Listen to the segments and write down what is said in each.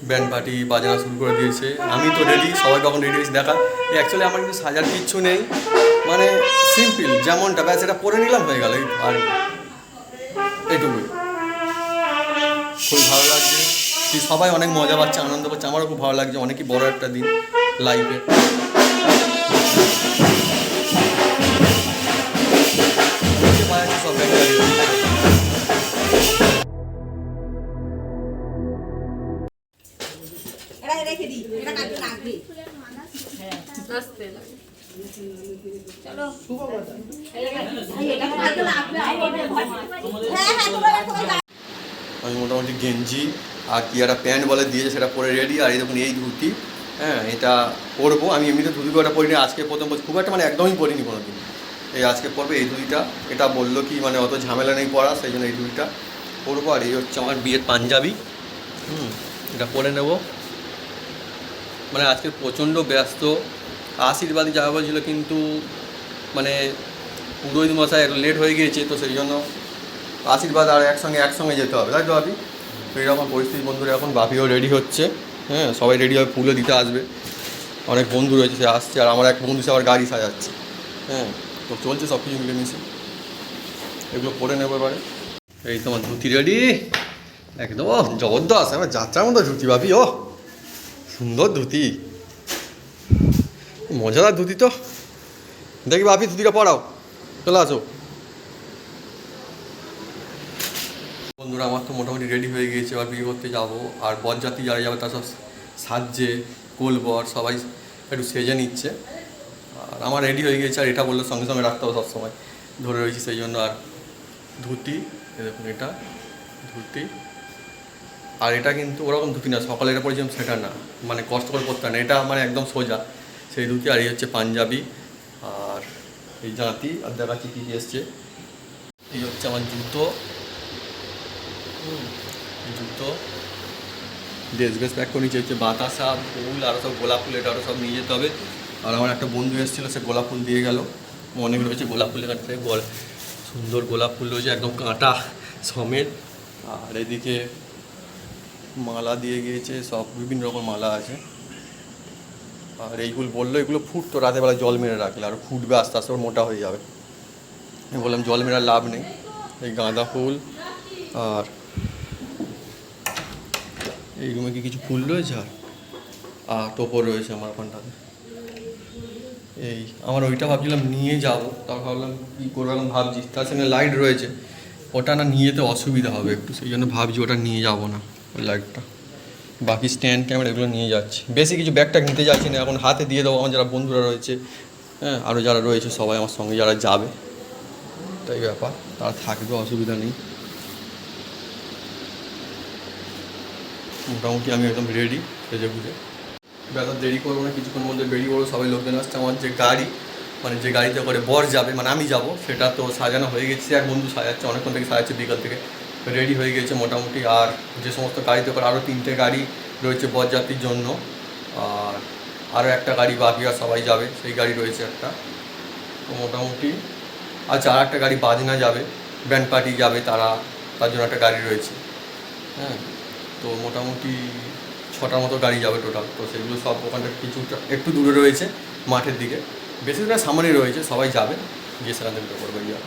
Band party বাজানো শুরু করে দিয়েছে। আমি তো রেডি, সবাই তখন রেডি হয়েছে দেখা। অ্যাকচুয়ালি আমার কিন্তু সাজার কিচ্ছু নেই, মানে সিম্পল যেমনটা ব্যাস এটা পরে নিলাম হয়ে গেল। আর এইটুকুই, খুব ভালো লাগছে, সবাই অনেক মজা পাচ্ছে, আনন্দ পাচ্ছে, আমারও খুব ভালো লাগছে। অনেকই বড় একটা দিন লাইফে। সব রেখে দিই, এটা কাটতে লাগবে। আমি মোটামুটি গেঞ্জি আর কি একটা প্যান্ট বলে দিয়েছে সেটা পরে রেডি। আর এই দেখুন এই ধুতি, হ্যাঁ এটা পরবো। আমি এমনিতে ধুতি কটা পরিনি, আজকে প্রথম খুব একটা মানে একদমই পরিনি কোনো দিন। এই আজকে পরবে এই ধুতিটা। এটা বললো কি মানে অত ঝামেলা নেই পরা, সেই জন্য এই ধুতিটা পরবো। আর এই হচ্ছে আমার বিয়ের পাঞ্জাবি, এটা পরে নেব। মানে আজকে প্রচণ্ড ব্যস্ত। আশীর্বাদী যাওয়া বলছিল, কিন্তু মানে পুরোহিত মশাই একটু লেট হয়ে গিয়েছে, তো সেই জন্য আশীর্বাদ আর একসঙ্গে যেতে হবে, তাই তো বাপি? তো এরকম পরিস্থিতি বন্ধুরা। এখন বাপিও রেডি হচ্ছে, হ্যাঁ সবাই রেডি হবে, ফুলও দিতে আসবে। অনেক বন্ধু রয়েছে, সে আসছে। আর আমার এক বন্ধু সে আবার গাড়ি সাজাচ্ছে, হ্যাঁ তো চলছে সব কিছু মিলেমিশে। এগুলো পরে নেবো এবারে। এই তোমার ধুতি রেডি একদম জবরদস্ত, আমার যাত্রার মতো ধুতি বাপি। ও সুন্দর ধুতি, মজাদার ধুতি। তো দেখি বাপি ধুতিটা পরাও, চলে আসো। বন্ধুরা আমার তো মোটামুটি রেডি হয়ে গিয়েছে, এবার বিয়ে করতে যাবো। আর বরযাত্রী যারা যাবে তারা সব সাজছে, কোলবর সবাই একটু সেজে নিচ্ছে। আর আমার রেডি হয়ে গিয়েছে। আর এটা বললো সঙ্গে সঙ্গে রাখতে হবে সবসময়, ধরে রয়েছি সেই জন্য। আর ধুতি দেখুন, এটা ধুতি। আর এটা কিন্তু ওরকম ধুতি না, সকালে এটা পরেছিলাম সেটা না, মানে কষ্ট করে পরতে না, এটা মানে একদম সোজা সেই ধুতি। আর এই হচ্ছে পাঞ্জাবি, আর এই জাঁতি। আর দেখাচ্ছি কী কী এসছে। এই হচ্ছে আমার জুতো, জুতো ড্রেস প্যাক করে নিচে হচ্ছে বাতাসা, ফুল, আরও সব গোলাপ ফুল, এটা আরও সব নিয়ে যেতে হবে। আর আমার একটা বন্ধু এসেছিলো, সে গোলাপ ফুল দিয়ে গেল। অনেক রয়েছে গোলাপ ফুলের কাছে, সুন্দর গোলাপ ফুল রয়েছে একদম কাঁটা সমেত। আর এদিকে মালা দিয়ে গিয়েছে, সব বিভিন্ন রকম মালা আছে। আর এইগুলো বললো এগুলো ফুটতো রাতেরবেলা জল মেরে রাখলে, আর ফুটবে আস্তে আস্তে, ওর মোটা হয়ে যাবে। আমি বললাম জল মেরার লাভ নেই। এই গাঁদা ফুল, আর এই রুমে কি কিছু ফুল রয়েছে, আর টোপর রয়েছে আমার ওখানটাতে। এই আমার ওইটা ভাবছিলাম নিয়ে যাব, তাও ভাবলাম কী করবো এখন ভাবছি। তার সঙ্গে লাইট রয়েছে, ওটা না নিয়ে যেতে অসুবিধা হবে একটু, সেই জন্য ভাবছি ওটা নিয়ে যাব না, ওই লাইটটা। বাকি স্ট্যান্ড ক্যামেরা এগুলো নিয়ে যাচ্ছি। বেশি কিছু ব্যাগটা নিতে যাচ্ছি না, এখন হাতে দিয়ে দেবো। আমার যারা বন্ধুরা রয়েছে, হ্যাঁ আরও যারা রয়েছে সবাই আমার সঙ্গে যারা যাবে, তাই ব্যাপার, তারা থাকবে, অসুবিধা নেই। মোটামুটি আমি একদম রেডি, সেজে বুঝে। বেলা দেরি করবো না, কিছুক্ষণ মধ্যে বেরিয়ে পড়বো। সবাই লোকজন আসছে। আমার যে গাড়ি, মানে যে গাড়িতে করে বর যাবে, মানে আমি যাব, সেটা তো সাজানো হয়ে গেছে। এক বন্ধু সাজাচ্ছে, অনেকক্ষণ থেকে সাজাচ্ছে, বিকাল থেকে রেডি হয়ে গেছে মোটামুটি। আর যে সমস্ত গাড়িতে করে আরও 3টে গাড়ি রয়েছে বরযাত্রীর জন্য। আর আরও একটা গাড়ি বাকি, আর সবাই যাবে, সেই গাড়ি রয়েছে একটা। তো মোটামুটি আচ্ছা, আর একটা গাড়ি বাজনা যাবে, ব্যান্ড পার্টি যাবে, তার জন্য একটা গাড়ি রয়েছে, হ্যাঁ। তো মোটামুটি 6টার মতো গাড়ি যাবে টোটাল। তো সেগুলো সব ওখানটা কিছুটা একটু দূরে রয়েছে মাঠের দিকে, বেশি দূরে সামনেই রয়েছে, সবাই যাবে, গিয়ে সেখান থেকে করবে গিয়ে।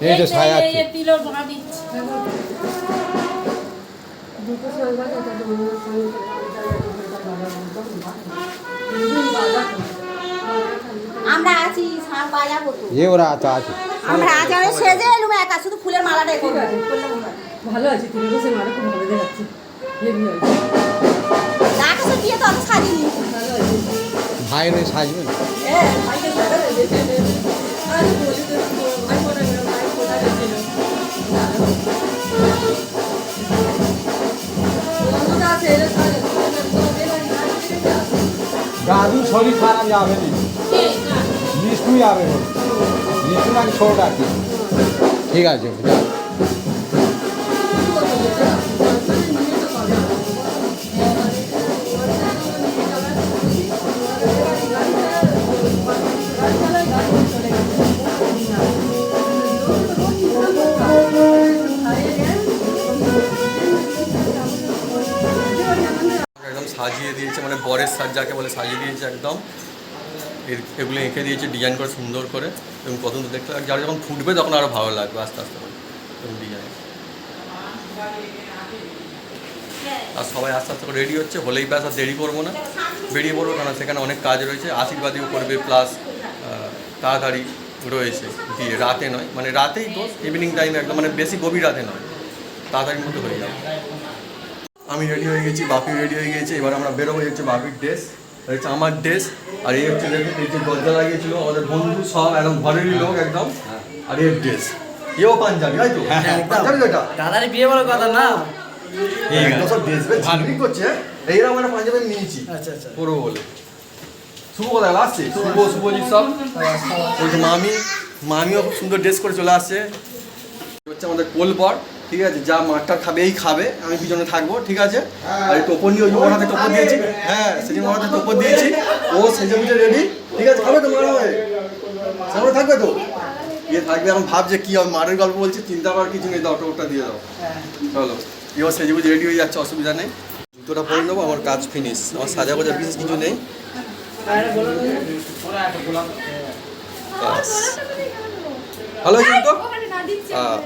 এই যে ছায়া আছে, তিলর বড়া দিচ্ছি। আমরা আছি বাজাবো তো, এ ওরা আছে। আমরা আজ আমি সেজে এলুম একা, শুধু ফুলের মালাটা একটু ভালো আছে, তুমি বসে মারা খুব ভালো দেখাচ্ছে। ডাকছে দিয়ে তো অত সাজিনি। ভালো আছে। ভাইয়ের হয়ে সাজবেন? হ্যাঁ, ভাইকে দেখা যাচ্ছে। আর বলি তো ভাই কোথায় গেল, ভাই কোথায় গেছিল? বন্ধুটা আছে, এরা সাজে। দাদু শরীর খারাপ যাবে নি, নিশ্চয়ই যাবে, নিশ্চয়ই নাকি ছোট আর কি। ঠিক আছে যা। একদম সাজিয়ে দিয়েছে, মানে বরের সাজ যাকে বলে সাজিয়ে দিয়েছে একদম। এগুলো এঁকে দিয়েছে ডিজাইন করে সুন্দর করে, এবং পছন্দ দেখতে লাগবে। যারা যখন ফুটবে তখন আরও ভালো লাগবে আস্তে আস্তে করে এবং ডিজাইন। আর সবাই আস্তে আস্তে করে রেডি হচ্ছে, হলেই ব্যাস আর দেরি করবো না, বেরিয়ে পড়বো, কারণ সেখানে অনেক কাজ রয়েছে। আশীর্বাদীও করবে, প্লাস তাড়াতাড়ি রয়েছে বিয়ে, রাতে নয়, মানে রাতেই তো ইভিনিং টাইম একদম, মানে বেশি গভীর রাতে নয়, তাড়াতাড়ির মতো হয়ে যাবে। আমি রেডি হয়ে গেছি, বাপি রেডি হয়ে গেছে, এবার আমরা বেরোবো। হচ্ছে বাপির ড্রেস, হচ্ছে আমার ড্রেস, আর এই হচ্ছে দেখুন এই যে দরজা লাগিয়েছিল আমাদের বন্ধু, সব একদম ঘরেরই লোক একদম। আর এর ড্রেস, এও পাঞ্জাবি, তাই তো? পাঞ্জাবি ওটা দাদার বিয়ে বড় কথা না। একদম সব ড্রেস বেশ ঝালমি করছে। এইরকম একটা পাঞ্জাবি আমি নিয়েছি আচ্ছা আচ্ছা। করবো বলে। শুভ কোথায় আসছে? শুভজিৎ সব ওই যে মামিও খুব সুন্দর ড্রেস করে চলে আসছে। হচ্ছে আমাদের কোলবর, ঠিক আছে, যা মাঠটা খাবে এই খাবে, আমি পিছনে থাকবো, ঠিক আছে। আর এই টোপর নিয়ে ওই ওর হাতে টোপর দিয়েছি, হ্যাঁ সেদিন ওর হাতে টোপর দিয়েছি, ও সেজে বুঝে রেডি, ঠিক আছে, খাবে তো মারা হবে, সামনে থাকবে তো, ইয়ে থাকবে। এখন ভাবছে কি হবে, মারের গল্প বলছি, চিন্তা করার কিছু নেই, দাও টোপরটা দিয়ে দাও, চলো। এবার সেজে বুঝে রেডি হয়ে যাচ্ছে, অসুবিধা নেই। জুতোটা পরে নেবো, আমার কাজ ফিনিশ, আমার সাজা গোজা বিশেষ কিছু নেই। বাস। ভালো হয়েছে তো? হ্যাঁ।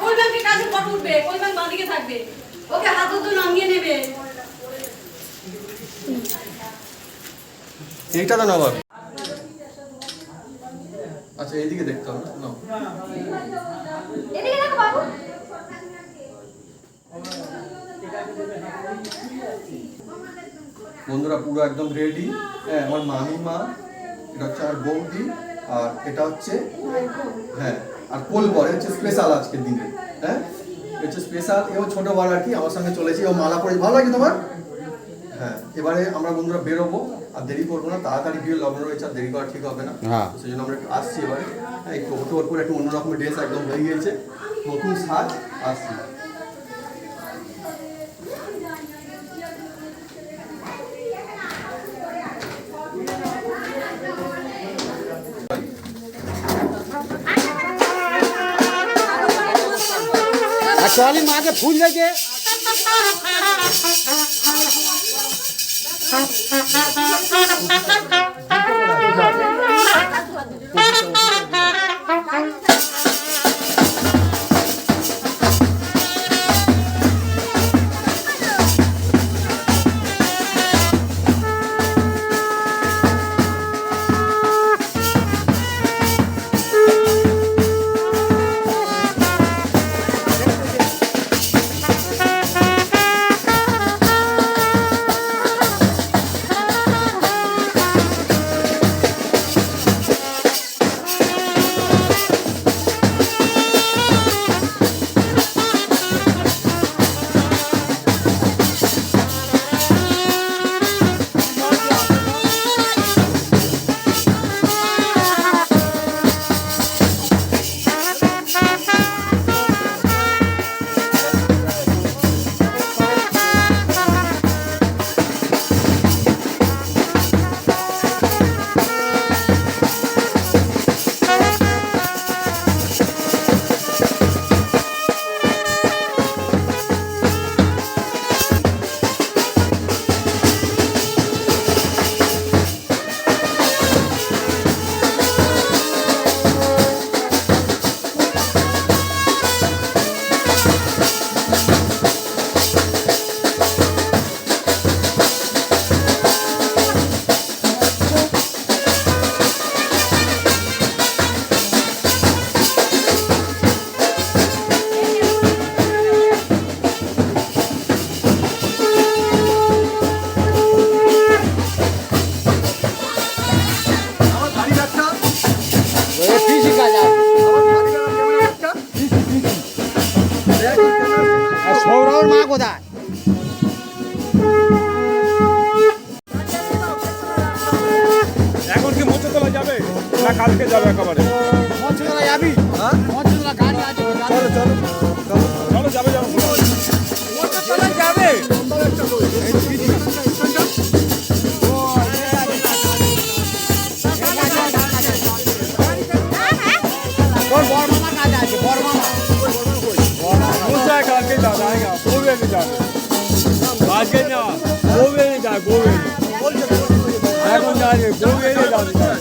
কল্যাণকে কাছে পর উঠবে, কল্যাণ বাঁদিকে থাকবে, ওকে হাত ধরে নামিয়ে নেবে। এইটা তো না আবার, আচ্ছা এইদিকে দেখতে হবে না। এদিকে দেখো বাবু। বন্ধুরা পুরো একদম রেডি, হ্যাঁ, আমার মামিমা, এটা হচ্ছে আমার বৌদি, আর এটা হচ্ছে, হ্যাঁ, আর কোলবর হচ্ছে স্পেশাল আজকের দিনে, হ্যাঁ, হচ্ছে স্পেশাল। এও ছোটো বার আর কি, আমার সঙ্গে চলেছি, ও মালা পরে, ভালো লাগে তোমার? হ্যাঁ, এবারে আমরা বন্ধুরা বেরোবো, আর দেরি করবো না, তাড়াতাড়ি বিয়ে লগ্ন রয়েছে, আর দেরি করা ঠিক হবে না, হ্যাঁ। সেই জন্য আমরা একটু আসছি এবারে। হ্যাঁ, একটু ওর পরে একটু অন্যরকমের ড্রেস একদম হয়ে গিয়েছে, নতুন সাজ, আসছি। চলি মাকে ফুল লেগে जाएगा गोवे में जाবে আজকে না গোবে যাবে গোবে এখন যাবে গোবে যাবে